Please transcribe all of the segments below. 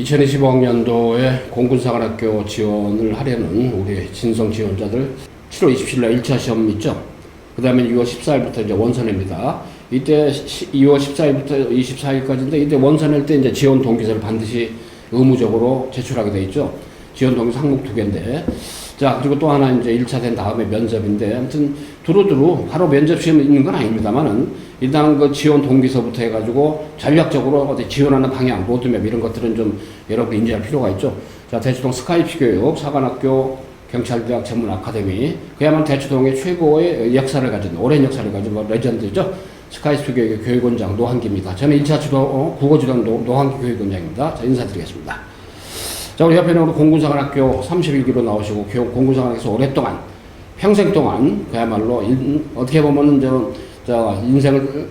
(2025학년도에) 공군사관학교 지원을 하려는 우리 진성 지원자들 7월 27일 날 1차 시험 있죠. 그 다음에 6월 14일부터 이제 원서냅니다. 이때 2월 14일부터 24일까지인데 이때 원서낼 때 이제 지원 동기서를 반드시 의무적으로 제출하게 돼 있죠. 지원 동기서 항목 2개인데. 자, 그리고 또 하나 이제 1차 된 다음에 면접인데, 아무튼 두루두루 바로 면접 시험이 있는 건 아닙니다만은 일단 그 지원 동기서부터 해가지고 전략적으로 어디 지원하는 방향, 로드맵 이런 것들은 좀 여러분 인지할 필요가 있죠. 자, 대치동 스카이피 교육, 사관학교, 경찰대학 전문 아카데미, 그야말로 대치동의 최고의 역사를 가진, 오랜 역사를 가진 레전드죠. 스카이피 교육의 교육원장 노한기입니다. 저는 1차 국어지도원 노한기 교육원장입니다. 자, 인사드리겠습니다. 자, 우리 옆에는 우리 공군사관학교 31기로 나오시고 공군사관학교에서 오랫동안 평생 동안 그야말로 어떻게 보면은 저 인생을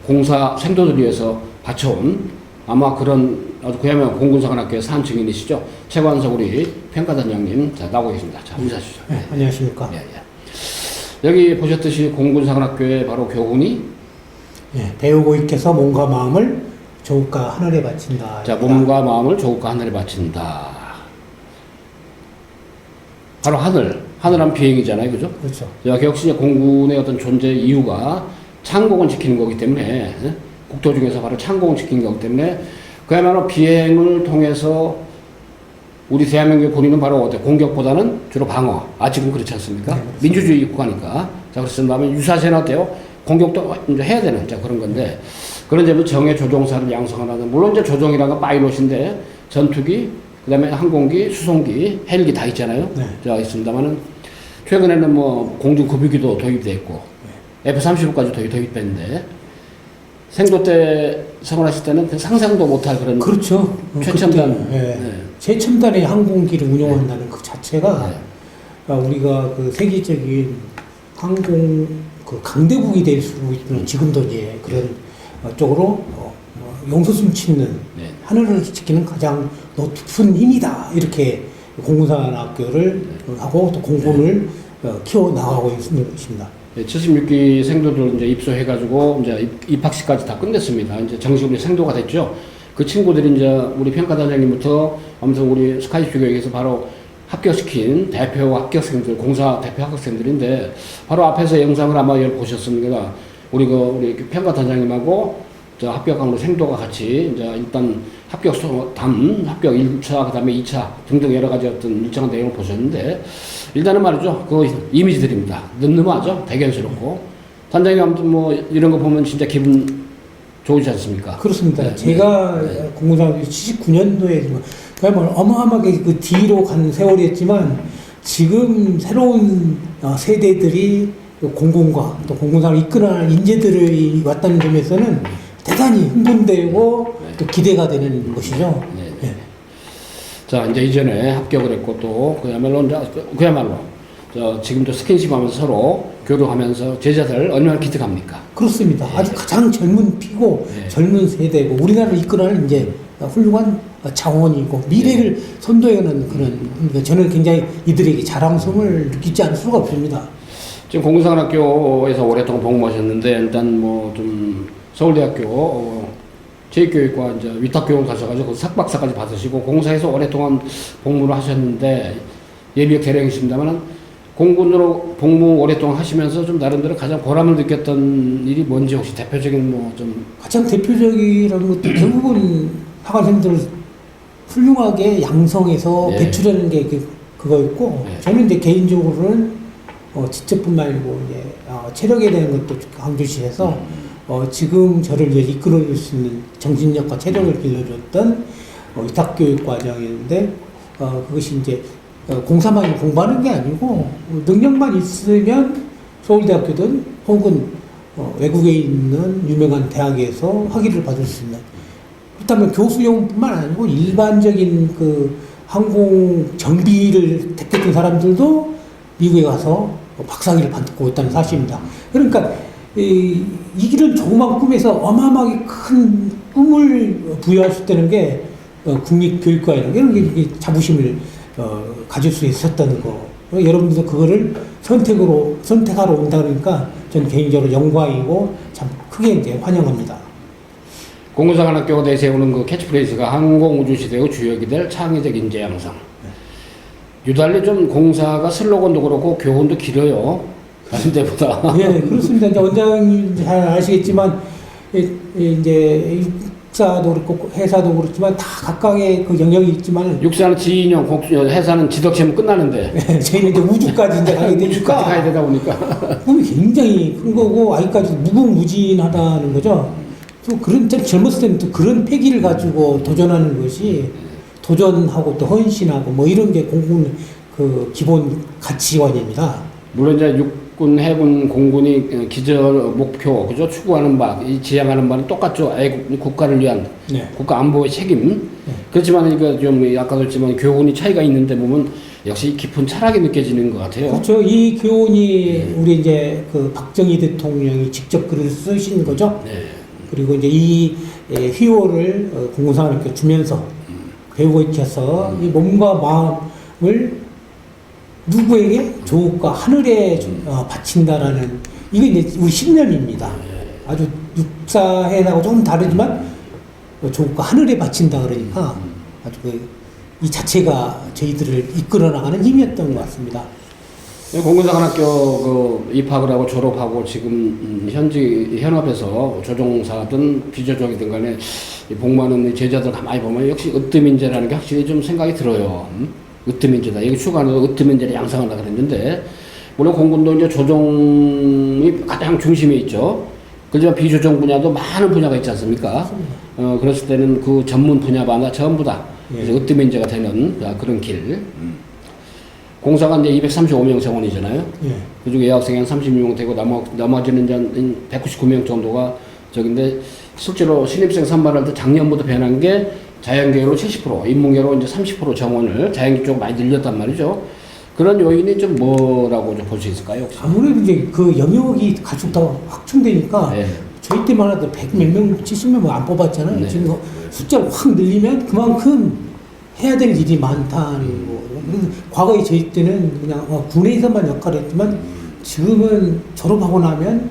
공사 생도를 위해서 바쳐온 아마 그런 아주 그야말로 공군사관학교의 산 증인이시죠. 최관석 우리 평가단장님 자 나오고 계십니다. 자, 인사해 주시죠. 네, 안녕하십니까. 예, 예. 여기 보셨듯이 공군사관학교의 바로 교훈이 배우고 익혀서 몸과 마음을 조국과 하늘에 바친다. 자, 몸과 마음을 조국과 하늘에 바친다. 바로 하늘은 비행이잖아요, 그죠? 그렇죠. 자, 역시 공군의 어떤 존재 이유가 창공을 지키는 거기 때문에, 국토 중에서 바로 창공을 지키는 거기 때문에, 그야말로 비행을 통해서 우리 대한민국의 본인은 바로 어때? 공격보다는 주로 방어. 지금 그렇지 않습니까? 네, 민주주의 국가니까. 자, 그렇습니다만 유사시에는 어때요? 공격도 이제 해야 되는, 자, 그런 건데, 그런 점에서 정예 조종사를 양성하는, 물론 이제 조종이라는 건 파이롯인데, 전투기, 그 다음에 항공기, 수송기, 헬기 다 있잖아요. 네. 자, 있습니다만은, 최근에는 뭐, 공중급유기도 도입돼 있고, F-35까지 도입됐는데, 생도 때 생활하실 때는 상상도 못할 그런. 그렇죠. 최첨단. 최첨단의 항공기를 운용한다는 그 자체가 우리가 그 세계적인 항공 강대국이 될 수 있는 지금도 이제 그런 쪽으로 용솟 숨치는 하늘을 지키는 가장 높은 힘이다 이렇게 공군사관학교를 하고 또 공군을 키워 나가고 있는 것입니다. 76기 생도들 이제 입소해가지고 이제 입학식까지 다 끝냈습니다. 이제 정식으로 생도가 됐죠. 그 친구들이 이제 우리 평가단장님부터 아무튼 우리 스카이피 교육에서 바로 합격시킨 대표 합격생들, 공사 대표 합격생들인데, 바로 앞에서 영상을 아마 보셨습니다. 우리 평가단장님하고 저 합격한 우리 생도가 같이 이제 일단 합격 1차, 그 다음에 2차 등등 여러 가지 어떤 일정한 내용을 보셨는데, 일단은 말이죠. 그 이미지들입니다. 늠름하죠? 대견스럽고. 단장님 아무튼 뭐 이런 거 보면 진짜 기분 좋으지 않습니까? 그렇습니다. 네, 제가 공군사관학교 79년도에 그야말로 어마어마하게 그 뒤로 간 세월이었지만, 지금 새로운 세대들이 공군과 또 공군사를 이끌어낼 인재들이 왔다는 점에서는 대단히 흥분되고 또 기대가 되는 것이죠. 네. 자, 이제 이전에 합격을 했고 또 그야말로 지금도 스킨십 하면서 서로 교류하면서 제자들 얼마나 기특합니까? 그렇습니다. 아주 가장 젊은 피고 젊은 세대고 우리나라를 이끌어낼 이제 훌륭한 자원이고 미래를 선도해가는 그런, 저는 굉장히 이들에게 자랑스러움을 느끼지 않을 수가 없습니다. 지금 공군사관학교에서 오랫동안 복무하셨는데, 일단 뭐 좀 서울대학교 제2교육과 이제 위탁교육을 가셔가지고 석박사까지 받으시고 공사에서 오랫동안 복무를 하셨는데, 예비역 대령이십니다만은 공군으로 복무 오랫동안 하시면서 좀 나름대로 가장 보람을 느꼈던 일이 뭔지 혹시 대표적인 뭐 좀. 가장 대표적이라는 것도 결국은 하관생들을 훌륭하게 양성해서 배출하는 게 그거였고, 저는 이제 개인적으로는 지적뿐만 아니고 이제 체력에 대한 것도 강조시해서 지금 저를 이제 이끌어줄 수 있는 정신력과 체력을 길러줬던 위탁교육 과정이었는데, 그것이 이제 공사만 공부하는 게 아니고 능력만 있으면 서울대학교든 혹은 외국에 있는 유명한 대학에서 학위를 받을 수 있는 그렇다면 교수용뿐만 아니고 일반적인 그 항공 정비를 택했던 사람들도 미국에 가서 박사학위를 받고 있다는 사실입니다. 그러니까 이 길은 조그만 꿈에서 어마어마하게 큰 꿈을 부여할 수 있다는 게 국립교육과 이런 게 자부심을 가질 수 있었다는 거. 여러분들도 그거를 선택하러 온다 그러니까 전 개인적으로 영광이고 참 크게 이제 환영합니다. 공군사관학교가 내세우는 그 캐치프레이즈가 항공우주시대의 주역이 될 창의적 인재 양성. 유달리 좀 공사가 슬로건도 그렇고 교훈도 길어요. 다른 데보다. 예, 그렇습니다. 이제 원장님 잘 아시겠지만 이제 육사도 그렇고 회사도 그렇지만 다 각각의 그 영역이 있지만 육사는 지인형, 회사는 지덕체면 끝나는데. 저희는 이제 우주까지 이제 가게 우주까지 가야 되니까 되다 보니까. 꿈이 굉장히 큰 거고 아직까지 무궁무진하다는 거죠. 또 그런 젊었을 때는 또 그런 패기를 가지고 도전하는 것이 도전하고 또 헌신하고 뭐 이런 게 공군 그 기본 가치관입니다. 물론 이제 육군, 해군, 공군이 기저 목표, 그죠? 추구하는 바, 지향하는 바는 똑같죠. 애국, 국가를 위한 네. 국가 안보의 책임. 네. 그렇지만 이거 좀 아까도 했지만 교훈이 차이가 있는데 보면 역시 깊은 철학이 느껴지는 것 같아요. 그렇죠. 이 교훈이 우리 이제 그 박정희 대통령이 직접 글을 쓰신 거죠. 네. 그리고 이제 이 휘호를 공군사관학교 주면서 배우고 익혀서 이 몸과 마음을 누구에게? 조국과 하늘에 바친다라는 이게 이제 우리 신념입니다. 아주 육사해하고 조금 다르지만 조국과 하늘에 바친다 그러니까 아주 이 자체가 저희들을 이끌어 나가는 힘이었던 것 같습니다. 공군사관학교 입학을 하고 졸업하고 지금 현업에서 조종사든 비조종이든 간에 복무하는 제자들 가만히 보면 역시 으뜸인재라는 게 확실히 좀 생각이 들어요. 으뜸인재다. 여기 추가로 으뜸인재를 양성한다 그랬는데 물론 공군도 이제 조종이 가장 중심에 있죠. 그렇지만 비조종 분야도 많은 분야가 있지 않습니까? 그랬을 때는 그 전문 분야마다 전부 다 예. 으뜸인재가 되는 그런 길. 공사가 이제 235명 정원이잖아요. 예. 그중에 여학생이 한 36명 되고 나머지는 이제 199명 정도가 저긴데 실제로 신입생 선발할 때 작년부터 변한 게 자연계로 70%, 인문계로 이제 30% 정원을 자연계 쪽 많이 늘렸단 말이죠. 그런 요인이 좀 뭐라고 좀 볼 수 있을까요? 혹시? 아무래도 이제 그 영역이 갈수록 더 확충되니까 네. 저희 때만 해도 100 몇 명, 70명 안 뽑았잖아요. 네. 지금 숫자를 확 늘리면 그만큼 해야 될 일이 많다는 거. 그래서 과거에 저희 때는 그냥 군에서만 역할을 했지만 지금은 졸업하고 나면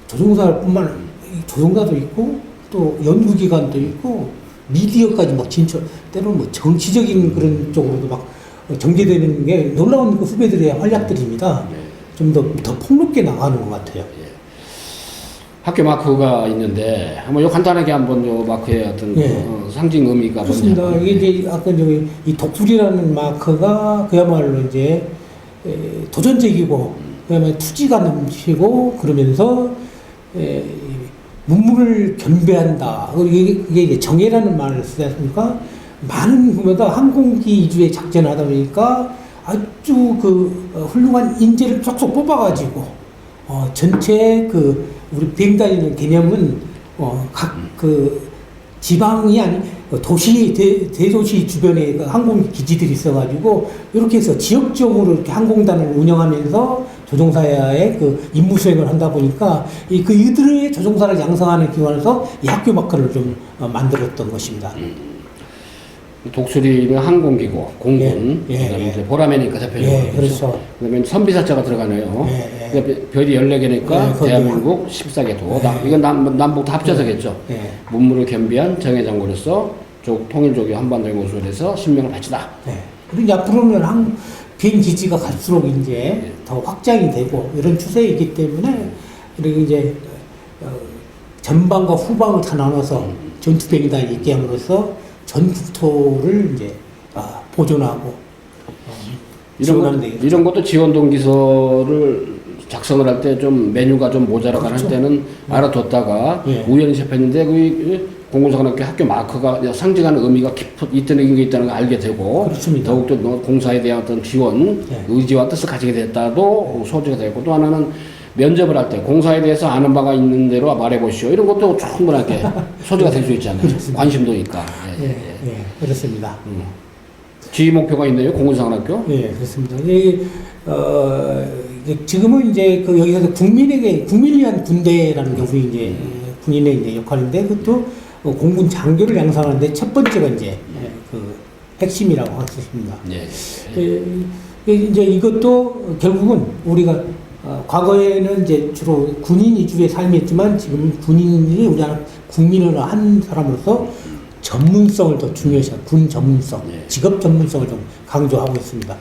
조종사도 있고 또 연구기관도 있고 미디어까지 막 진출, 때로는 뭐 정치적인 그런 쪽으로도 막 전개되는 게 놀라운 그 후배들의 활약들입니다. 좀 더 폭넓게 나가는 것 같아요. 학교 마크가 있는데 한번 요 간단하게 한번 요 마크의 어떤 예. 상징 의미가 그렇습니다. 뭔지 이게 이제 아까 이 독수리라는 마크가 그야말로 이제 도전적이고 그야말로 투지가 넘치고 그러면서 문물을 겸비한다. 이게 이제 정예라는 말을 쓰지 않습니까? 많은 구매가 항공기 위주의 작전을 하다 보니까 아주 그 훌륭한 인재를 쏙쏙 뽑아가지고 전체 우리 비행 다니는 개념은 각 그 지방이 아닌 도시 대도시 주변에 그 항공 기지들이 있어가지고 이렇게 해서 지역적으로 이렇게 항공단을 운영하면서 조종사의 그 임무 수행을 한다 보니까 이들의 조종사를 양성하는 기관에서 이 학교 마크를 좀 만들었던 것입니다. 독수리는 항공기고 공군, 그다음에 이제 보라매니까 대표적으로 그렇죠. 그다음에 선비사자가 들어가네요. 그러니까 별이 14개니까 대한민국 14개도. 이건 남북 다 합쳐서겠죠. 문물을 겸비한 정예장군으로서 통일조교 한반도의 모습을 해서 신명을 바치다. 그리고 앞으로는 비행 기지가 갈수록 이제 더 확장이 되고 이런 추세이기 때문에 그리고 이제 전방과 후방을 다 나눠서 전투비행단이 있게 함으로써 전 국토를 이제 보존하고 이런 것도 지원 동기서를 작성을 할 때 좀 메뉴가 좀 모자라거나 할 때는 알아뒀다가 우연히 접했는데 그 공군사관학교 학교 마크가 상징하는 의미가 있다는 게 있다는 걸 알게 되고 그렇습니다. 더욱더 공사에 대한 어떤 지원 의지와 뜻을 가지게 됐다도 소지가 되고 또 하나는 면접을 할 때 공사에 대해서 아는 바가 있는 대로 말해보시오. 이런 것도 충분하게 소지가 될 수 있잖아요. 그렇습니다. 관심도니까. 예, 예, 그렇습니다. 지휘 목표가 있네요. 공군사관학교. 예, 그렇습니다. 이제 지금은 이제 그 여기서 국민을 위한 군대라는 것이 이제 군인의 이제 역할인데 그것도 공군 장교를 양성하는데 첫 번째가 이제 그 핵심이라고 할 수 있습니다. 이제 이것도 결국은 우리가 과거에는 이제 주로 군인 위주의 삶이었지만 지금 군인이 우리나라 국민을 한 사람으로서 전문성을 더 중요시한 군 전문성, 직업 전문성을 좀 강조하고 있습니다.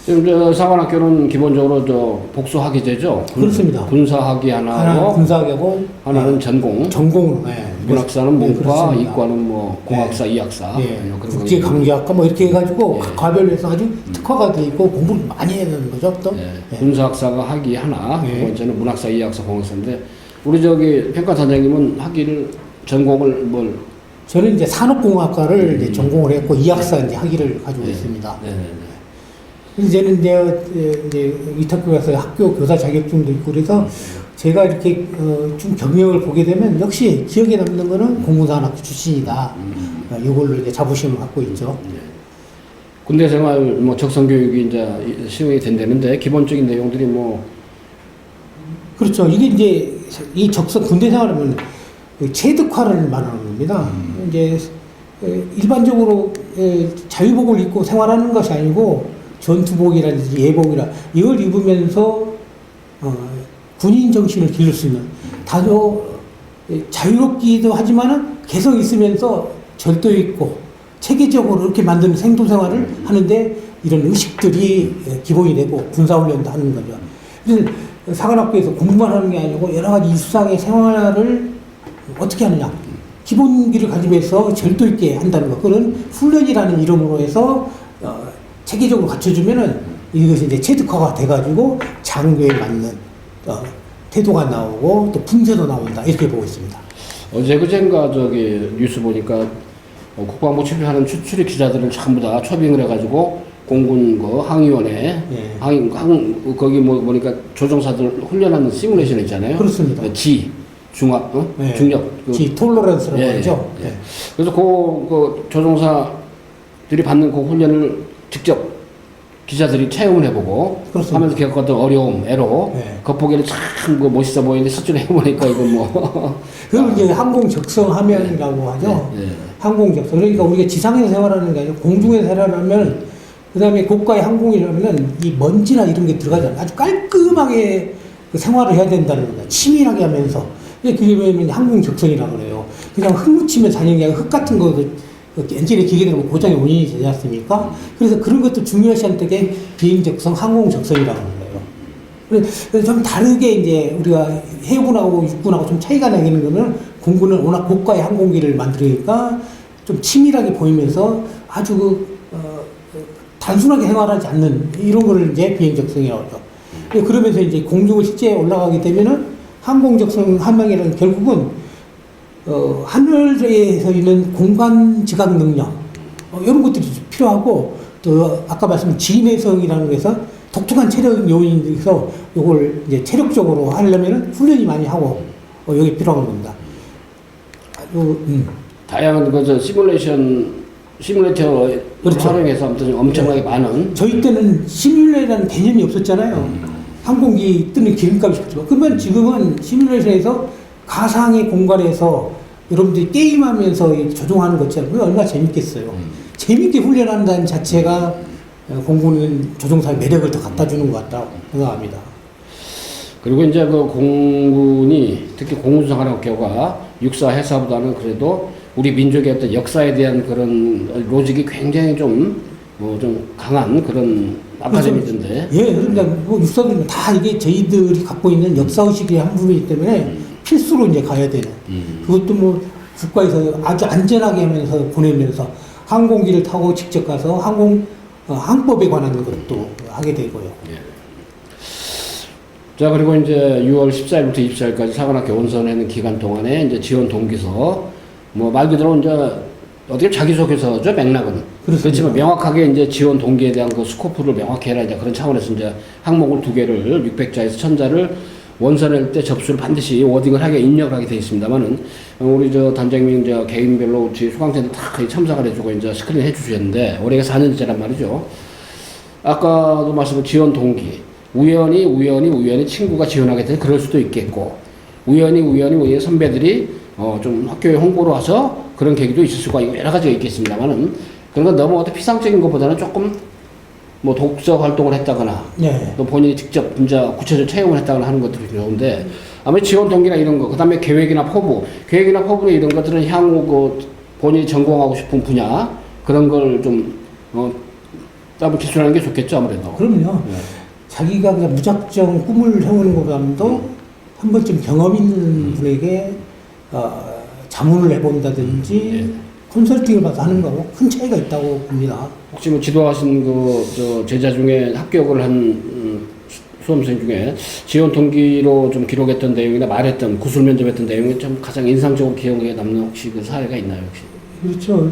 지금 저 사관학교는 기본적으로 저 복수학위제죠. 그렇습니다. 군사학위 하나 하나 하고 군사학위하고 하나는 전공. 전공. 문학사는 문과, 그렇습니다. 이과는 뭐 공학사, 이학사. 예, 그런 국제관계학과 뭐 이렇게 해가지고 예. 과별로 아주 특화가 돼 있고 공부를 많이 해야 되는 거죠, 또. 예. 군사학사가 학위 하나, 예. 두 번째는 문학사, 이학사, 공학사인데 우리 저기 평가단장님은 학위를 전공을 뭘? 저는 이제 산업공학과를 이제 전공을 했고 이학사 이제 학위를 가지고 있습니다. 이제는 이제 위탁교 가서 학교 교사 자격증도 있고 그래서 제가 이렇게 좀 경력을 보게 되면 역시 기억에 남는 거는 공군사관학교 출신이다. 이걸로 이제 자부심을 갖고 있죠. 군대 생활 뭐 적성 교육이 이제 시행이 된다는데 기본적인 내용들이 뭐 그렇죠. 이게 이제 이 적성 군대 생활하면 체득화를 말하는 겁니다. 이제 일반적으로 자유복을 입고 생활하는 것이 아니고 전투복이라든지 예복이라 이걸 입으면서 군인 정신을 기를 수 있는 다소 자유롭기도 하지만은 개성 있으면서 절도 있고 체계적으로 이렇게 만드는 생존 생활을 하는데 이런 의식들이 기본이 되고 군사훈련도 하는 거죠. 그래서 사관학교에서 공부만 하는 게 아니고 여러 가지 일상의 생활을 어떻게 하느냐. 기본기를 가지면서 절도 있게 한다는 것. 그런 훈련이라는 이름으로 해서 체계적으로 갖춰주면은 이것이 이제 체득화가 돼가지고 장교에 맞는 태도가 나오고 또 품새도 나온다. 이렇게 보고 있습니다. 어제 그젠가 저기 뉴스 보니까 국방부 출입하는 출입 기자들을 전부 다 초빙을 해가지고 공군 그 항위원회 거기 뭐 보니까 조종사들 훈련하는 시뮬레이션 있잖아요. 그렇습니다. 중압, 중력. G 톨러런스라고 하죠. 그래서 그 조종사들이 받는 그 훈련을 직접 기자들이 체험을 해보고 그렇습니다. 하면서 겪었던 어려움, 애로 겉보기에는 참 그 멋있어 보이는데 실제로 해보니까 이거 뭐 그걸 이제 항공 적성 화면이라고 하죠. 항공 적성. 그러니까 우리가 지상에서 생활하는 게 아니라 공중에서 생활하면 그다음에 고가의 항공이라면은 이 먼지나 이런 게 들어가지 않아요. 아주 깔끔하게 그 생활을 해야 된다는 거다. 치밀하게 하면서. 그게 왜 항공 적성이라고 그래요. 그냥 흙 묻히면 다니는 게 아니라 흙 같은 거 엔진의 기계들은 고장의 원인이 되지 않습니까? 그래서 그런 것도 중요시한 때게 비행 적성, 항공 적성이라고 하는 거예요. 그래서 좀 다르게 이제 우리가 해군하고 육군하고 좀 차이가 나는 거는 공군은 워낙 고가의 항공기를 만들으니까 좀 치밀하게 보이면서 아주 단순하게 생활하지 않는 이런 거를 이제 비행 적성이라고 하죠. 그러면서 이제 공중을 실제 올라가게 되면은 항공 적성 함량이라는 결국은 하늘에서 있는 공간 지각 능력 이런 것들이 필요하고 또 아까 말씀드린 지내성이라는 거에서 독특한 체력 요인에서 이걸 이제 체력적으로 하려면 훈련이 많이 하고 여기 필요한 겁니다. 다양한 그 시뮬레이터 그렇죠. 활용해서 아무튼 엄청나게 많은 저희 때는 시뮬레이터라는 개념이 없었잖아요. 항공기 뜨는 기름값이 없지만 그러면 지금은 시뮬레이션에서 가상의 공간에서 여러분들이 게임하면서 조종하는 것처럼 그게 얼마나 재밌겠어요. 재밌게 훈련한다는 자체가 공군은 조종사의 매력을 더 갖다 주는 것 같다고 생각합니다. 그리고 이제 그 공군이 특히 공군사관학교가 육사 해사보다는 그래도 우리 민족의 어떤 역사에 대한 그런 로직이 굉장히 좀 강한 그런 아카데미인데. 예, 그러니까 뭐 육사들은 다 이게 저희들이 갖고 있는 역사의식의 한 부분이기 때문에 필수로 이제 가야 되는. 그것도 뭐 국가에서 아주 안전하게 하면서 보내면서 항공기를 타고 직접 가서 항법에 관한 것도 하게 되고요. 자, 그리고 이제 6월 14일부터 24일까지 사관학교 원선하는 기간 동안에 이제 지원 동기서 뭐 말 그대로 이제 어떻게 자기소개서죠, 맥락은. 그렇습니다. 그렇지만 명확하게 이제 지원 동기에 대한 그 스코프를 명확히 해라 이제 그런 차원에서 이제 항목을 2개를 600자에서 1000자를 원서낼 때 접수를 반드시 워딩을 하게 입력을 하게 되어 있습니다만은 우리 저 단장님 저 개인별로 저희 수강생들 다 참석을 해주고 이제 스크린 해주셨는데 올해가 4년째란 말이죠. 아까도 말씀드린 지원 동기 우연히 친구가 지원하게 되면 그럴 수도 있겠고 우연히 선배들이 좀 학교에 홍보로 와서 그런 계기도 있을 수가 있고 여러 가지가 있겠습니다만은 그런 건 너무 어떤 피상적인 것보다는 조금 뭐 독서 활동을 했다거나 네. 또 본인이 직접 진짜 구체적으로 체험을 했다거나 하는 것들이 좋은데 아무래도 지원 동기나 이런 거 그다음에 계획이나 포부 이런 것들은 향후 그 본인이 전공하고 싶은 분야 그런 걸 좀 따로 기술하는 게 좋겠죠 아무래도. 그럼요. 네. 자기가 그냥 무작정 꿈을 해오는 것보다도 한 번쯤 경험 있는 분에게 자문을 해본다든지 컨설팅을 받아 하는 거하고 큰 차이가 있다고 봅니다. 혹시 뭐 지도하신 저 제자 중에 합격을 한 수험생 중에 지원 동기로 좀 기록했던 내용이나 말했던 구술 면접했던 내용이 좀 가장 인상적으로 기억에 남는 혹시 그 사례가 있나요 혹시? 그렇죠.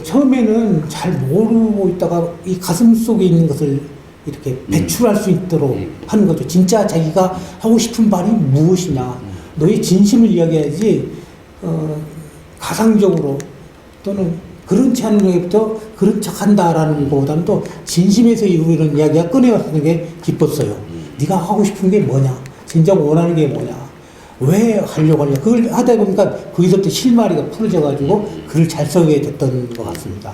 처음에는 잘 모르고 있다가 이 가슴 속에 있는 것을 이렇게 배출할 수 있도록 하는 거죠. 진짜 자기가 하고 싶은 말이 무엇이냐. 너의 진심을 이야기해야지 가상적으로 또는 그렇지 않은 얘기부터 그런 척 한다라는 것보다는 또 진심에서 이루는 이야기가 꺼내왔는 게 기뻤어요. 네가 하고 싶은 게 뭐냐? 진정 원하는 게 뭐냐? 왜 하려고 하냐? 그걸 하다 보니까 거기서부터 실마리가 풀어져가지고 글을 잘 쓰게 됐던 것 같습니다.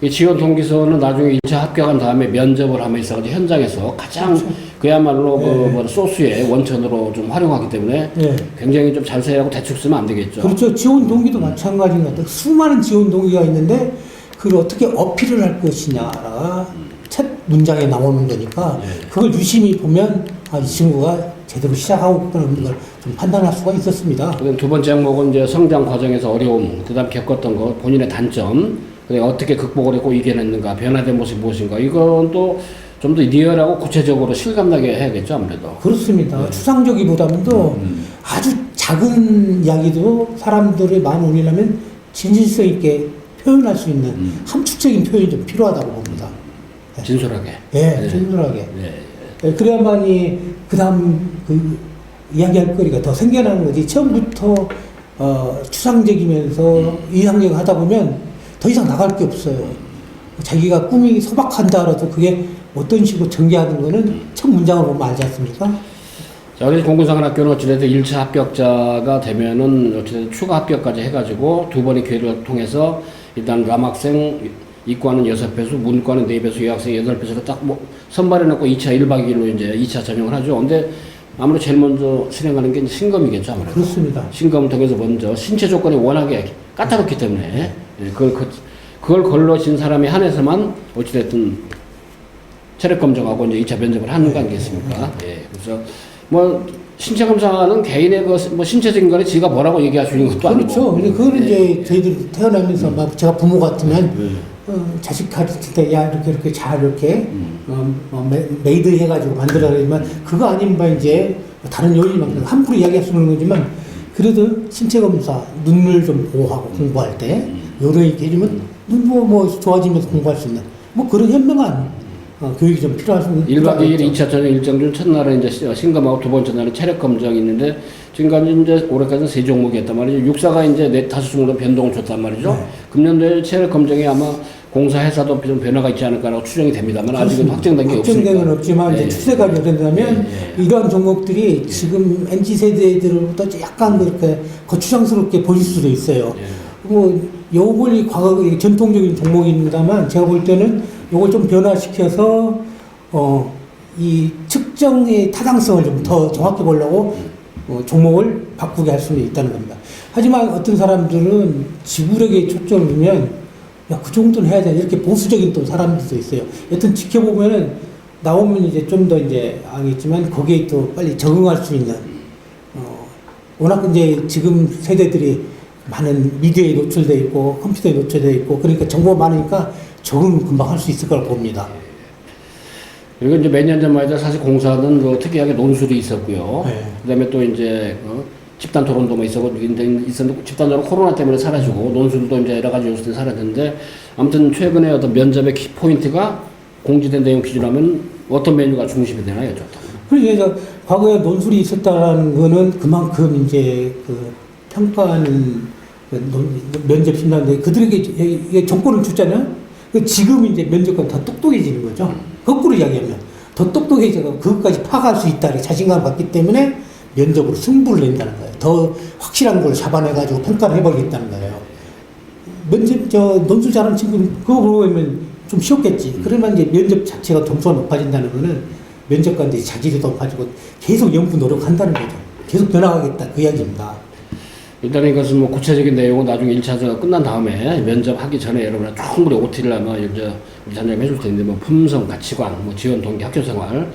이 지원 동기서는 나중에 1차 합격한 다음에 면접을 하며 있어가지고 현장에서 가장 그야말로 그 소스의 원천으로 좀 활용하기 때문에 굉장히 좀 잘 써야 하고 대충 쓰면 안 되겠죠. 그렇죠. 지원 동기도 마찬가지인 것 같아요. 수많은 지원 동기가 있는데 그걸 어떻게 어필을 할 것이냐가 첫 문장에 나오는 거니까 그걸 유심히 보면 이 친구가 제대로 시작하고 있다는 걸 좀 판단할 수가 있었습니다. 그다음 두 번째 항목은 이제 성장 과정에서 어려움, 그다음 겪었던 것, 본인의 단점, 어떻게 극복을 했고 이겨냈는가, 변화된 모습이 무엇인가, 이건 또 좀 더 리얼하고 구체적으로 실감나게 해야겠죠, 아무래도. 그렇습니다. 추상적이보다도 아주 작은 이야기도 사람들의 마음을 울리려면 진실성 있게 표현할 수 있는 함축적인 표현이 좀 필요하다고 봅니다. 진솔하게. 네, 진솔하게. 그래야만이 그 다음 이야기할 거리가 더 생겨나는 거지. 처음부터 추상적이면서 이상적으로 하다 보면 더 이상 나갈 게 없어요. 자기가 꿈이 소박한다 하더라도 그게 어떤 식으로 전개하는 거는 첫 문장을 보면 알지 않습니까? 자, 우리 공군사관학교는 어찌됐든 1차 합격자가 되면은 어찌됐든 추가 합격까지 해가지고 두 번의 기회를 통해서 일단 남학생 이과는 6배수, 문과는 4배수, 여학생 8배수로 딱 뭐 선발해놓고 2차 1박 2일로 이제 2차 전형을 하죠. 근데 아무래도 제일 먼저 실행하는 게 신검이겠죠, 아무래도. 그렇습니다. 신검을 통해서 먼저 신체 조건이 워낙에 까다롭기 때문에 그걸 걸러진 사람에 한해서만 어찌됐든 체력 검정하고 이제 2차 면접을 하는 거 아니겠습니까? 그래서 뭐 신체 검사는 개인의 뭐 신체적인 거는 지가 뭐라고 얘기할 수 있는 것도 아니고. 그렇죠. 근데 그거는 이제 저희들이 태어나면서 막 제가 부모 같으면 자식 가르칠 때 야 이렇게 잘 이렇게 메이드 해가지고 만들어 그러지만 그거 아니면 이제 다른 요인이 막 함부로 이야기할 수 있는 거지만 그래도 신체 검사 눈을 좀 보호하고 공부할 때 요런 이렇게 해주면 눈 뭐 좋아지면서 공부할 수 있는 뭐 그런 현명한 교육이 좀 필요할 수 있는 1박 2일 2차 전형 일정 중 첫날은 이제 신검하고 두 번째 날은 체력 검정이 있는데 지금까지 이제 올해까지는 3종목이었단 말이죠. 육사가 이제 5종목으로 변동을 줬단 말이죠. 금년도에 체력 검정이 아마 공사 회사도 좀 변화가 있지 않을까라고 추정이 됩니다만 아직은 확정된 게 없으니까. 확정된 건 없지만 이제 추세가 된다면 이러한 종목들이 지금 MZ 세대들로부터 약간 그렇게 거추장스럽게 보일 수도 있어요. 뭐 요걸 과거 전통적인 종목입니다만 제가 볼 때는 요걸 좀 변화시켜서 이 측정의 타당성을 좀 더 정확히 보려고 종목을 바꾸게 할 수는 있다는 겁니다. 하지만 어떤 사람들은 지구력에 초점을 두면 야, 그 정도는 해야 돼. 이렇게 보수적인 또 사람들도 있어요. 여튼 지켜보면은 나오면 이제 좀 더 이제 알겠지만 거기에 또 빨리 적응할 수 있는 워낙 이제 지금 세대들이 많은 미디어에 노출되어 있고 컴퓨터에 노출되어 있고 그러니까 정보가 많으니까 적응을 금방 할 수 있을 거라고 봅니다. 그리고 이제 몇 년 전만 해도 사실 공사는 그 특이하게 논술이 있었고요. 그다음에 또 이제 집단 토론도 뭐 있었는데 집단 토론 코로나 때문에 사라지고 논술도 이제 여러 가지 요소들이 사라졌는데 아무튼 최근에 어떤 면접의 키 포인트가 공지된 내용 기준하면 어떤 메뉴가 중심이 되나요, 좋다. 그래서 과거에 논술이 있었다는 거는 그만큼 이제 그 평가하는 면접 심사인데 그들에게 이게 정권을 줬잖아요. 지금 이제 면접관 더 똑똑해지는 거죠. 거꾸로 이야기하면 더 똑똑해져서 그것까지 파악할 수 있다. 자신감을 갖기 때문에 면접으로 승부를 낸다는 거예요. 더 확실한 걸 잡아내가지고 평가를 해버리겠다는 거예요. 논술 잘하는 친구는 그거 보면 좀 쉬웠겠지. 그러면 이제 면접 자체가 점수가 높아진다는 거는 면접관들이 자기도 높아지고 계속 연구 노력한다는 거죠. 계속 변화하겠다. 그 이야기입니다. 일단 이것은 뭐 구체적인 내용은 나중에 1차가 끝난 다음에 면접하기 전에 여러분이 충분히 OT를 하면 이제 우리 단장님 해줄 텐데 뭐 품성, 가치관, 뭐 지원 동기, 학교 생활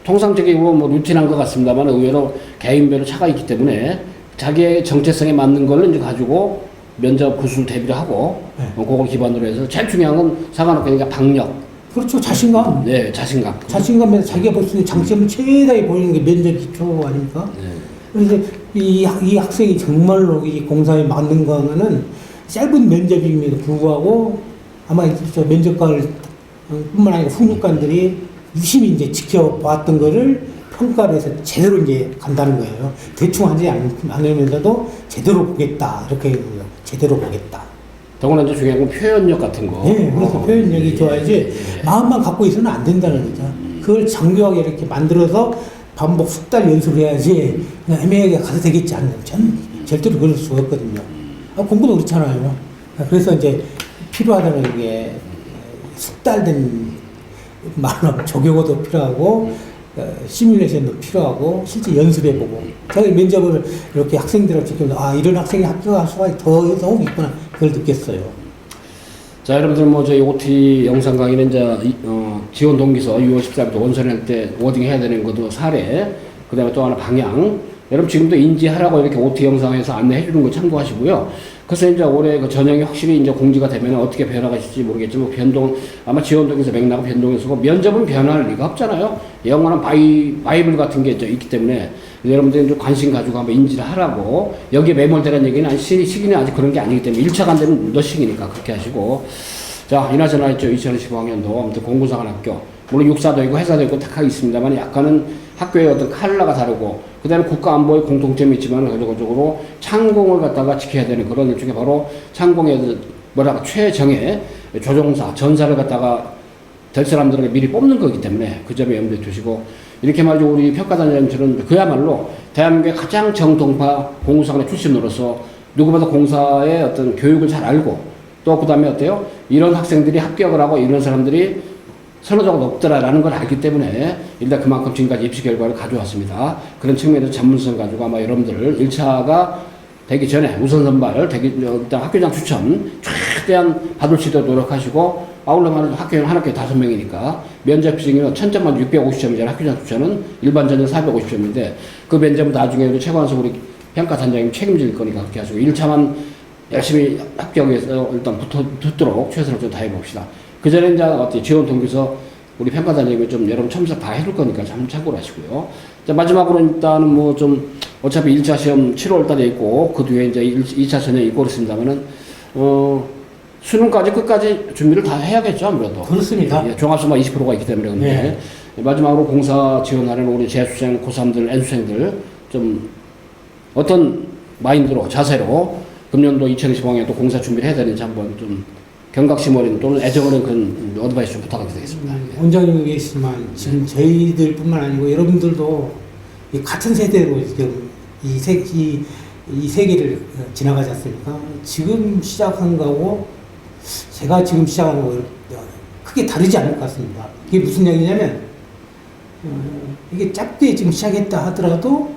통상적이고 뭐 루틴한 것 같습니다만 의외로 개인별로 차가 있기 때문에 자기의 정체성에 맞는 걸 이제 가지고 면접 구술 대비를 하고 네. 그걸 기반으로 해서 제일 중요한 건 사관학교니까 박력. 그렇죠. 자신감. 네, 자신감. 자신감에서 자기가 볼 수 있는 장점을 최대하게 보이는 게 면접 기초 아닙니까? 네. 그래서 이 학생이 정말로 이 공사에 맞는가 하면은 짧은 면접임에도 불구하고 아마 저 면접관을 뿐만 아니라 훈육관들이 유심히 이제 지켜봤던 거를 평가를 해서 제대로 이제 간다는 거예요. 대충 하지 않으면서도 제대로 보겠다. 이렇게 얘기해요. 제대로 보겠다. 더구나 이제 중요한 건 표현력 같은 거. 네, 그래서 표현력이 예, 좋아야지 예. 마음만 갖고 있어서는 안 된다는 거죠. 그걸 장교하게 이렇게 만들어서 반복 숙달 연습을 해야지 그냥 애매하게 가도 되겠지 않나요? 전 절대로 그럴 수가 없거든요. 공부도 그렇잖아요. 그래서 이제 필요하다는 게 숙달된 말로 조경호도 필요하고 시뮬레이션도 필요하고 실제 연습해보고 저희 면접을 이렇게 학생들을 지키면서 이런 학생이 합격할 수가 더 있구나 그걸 느꼈어요. 자, 여러분들 뭐 저희 OT 영상 강의는 이제 지원 동기서 6월 14일부터 원서낼 때 워딩 해야 되는 것도 사례, 그 다음에 또 하나 방향. 여러분 지금도 인지하라고 이렇게 OT 영상에서 안내해 주는 거 참고하시고요. 그래서 이제 올해 그 전형이 확실히 이제 공지가 되면 어떻게 변화가 있을지 모르겠지만 변동, 아마 지원 동기서 맥락은 변동해서 면접은 변화할 리가 없잖아요. 영원한 바이블 같은 게 있기 때문에 여러분들이 좀 관심 가지고 한번 인지를 하라고. 여기에 매몰되는 얘기는 아직 시기는 아직 그런 게 아니기 때문에 1차가 안 되면 몇식이니까 그렇게 하시고. 자, 이나저나 있죠. 2015학년도 아무튼 공군사관학교. 물론 육사도 있고 회사도 있고 다 있습니다만 약간은 학교의 어떤 컬러가 다르고 그 다음에 국가안보의 공통점이 있지만 전적으로 창공을 갖다가 지켜야 되는 그런 일종의 바로 창공의 최정예 조종사, 전사를 갖다가 될 사람들에게 미리 뽑는 거기 때문에 그 점에 염두에 두시고 이렇게 말이죠. 우리 평가단장님처럼 그야말로 대한민국의 가장 정통파 공군사관의 출신으로서 누구보다 공사의 어떤 교육을 잘 알고 또 그 다음에 어때요? 이런 학생들이 합격을 하고 이런 사람들이 선호도가 높더라라는 걸 알기 때문에 일단 그만큼 지금까지 입시 결과를 가져왔습니다. 그런 측면에서 전문성 가지고 아마 여러분들 1차가 되기 전에 우선 선발, 일단 학교장 추천 최대한 받을 수 있도록 노력하시고 아울러면 학교는 한 학교에 5명이니까 면접 비중이 1000점만 650점이잖아요. 학교장 추천은 일반 전형 450점인데 그 면접은 나중에 최관석 우리 평가단장님 책임질 거니까 그렇게 하시고 1차만 열심히 합격해서 일단 붙도록 최선을 좀 다해봅시다. 그 전에 이제 어떻게 지원 동기서 우리 평가단장님이 좀 여러분 첨삭 다 해줄 거니까 참고를 하시고요. 자, 마지막으로 일단은 뭐 좀 어차피 1차 시험 7월 달에 있고 그 뒤에 이제 2차 전형이 있고 그렇습니다만은 수능까지 끝까지 준비를 다 해야겠죠 아무래도. 그렇습니다. 예, 종합소마 20%가 있기 때문에 근데 마지막으로 공사 지원하는 우리 재수생, 고3들, N수생들 좀 어떤 마인드로 자세로 금년도 2025학년 또 공사 준비를 해야 되는지 한번 좀 경각심 어린 또는 애정 어린 그런 어드바이스 좀 부탁드리겠습니다. 원장님이 계시지만 지금 저희들뿐만 아니고 여러분들도 이 같은 세대로 지금 이 세계를 지나가지 않습니까? 지금 시작한 거하고 제가 지금 시작한 거 크게 다르지 않을 것 같습니다. 이게 무슨 얘기냐면 이게 짧게 지금 시작했다 하더라도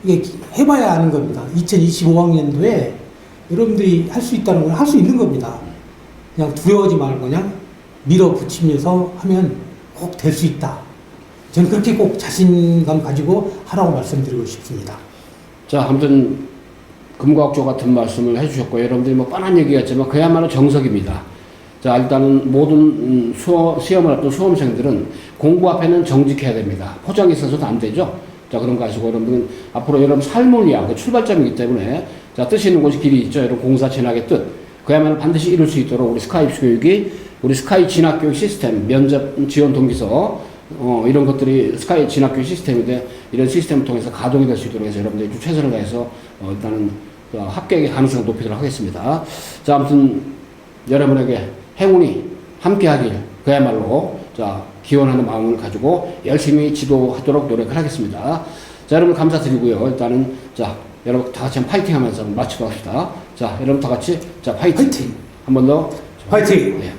이게 해봐야 하는 겁니다. 2025학년도에 여러분들이 할 수 있다는 건 할 수 있는 겁니다. 그냥 두려워하지 말고 그냥 밀어붙이면서 하면 꼭 될 수 있다. 저는 그렇게 꼭 자신감 가지고 하라고 말씀드리고 싶습니다. 자, 아무튼 금과학조 같은 말씀을 해주셨고 여러분들이 뭐 뻔한 얘기 같지만 그야말로 정석입니다. 자, 일단은 모든 시험을 앞둔 수험생들은 공부 앞에는 정직해야 됩니다. 포장이 있어서도 안 되죠. 자, 그런 거 아시고 여러분들은 앞으로 여러분 삶을 위한 그 출발점이기 때문에 자, 뜻이 있는 곳이 길이 있죠. 여러분 공사 진학의 뜻. 그야말로 반드시 이룰 수 있도록 우리 스카이 입시 교육이 우리 스카이 진학교육 시스템, 면접 지원 동기서 이런 것들이 스카이 진학교육 시스템인데 이런 시스템을 통해서 가동이 될 수 있도록 해서 여러분들이 좀 최선을 다해서 일단은 합격의 가능성을 높이도록 하겠습니다. 자, 아무튼 여러분에게 행운이 함께하길 그야말로 자 기원하는 마음을 가지고 열심히 지도하도록 노력을 하겠습니다. 자, 여러분 감사드리고요. 일단은 자 여러분 다 같이 한번 파이팅하면서 마치도록 합시다. 자, 여러분 다 같이 자 파이팅. 한 번 더 파이팅. 네.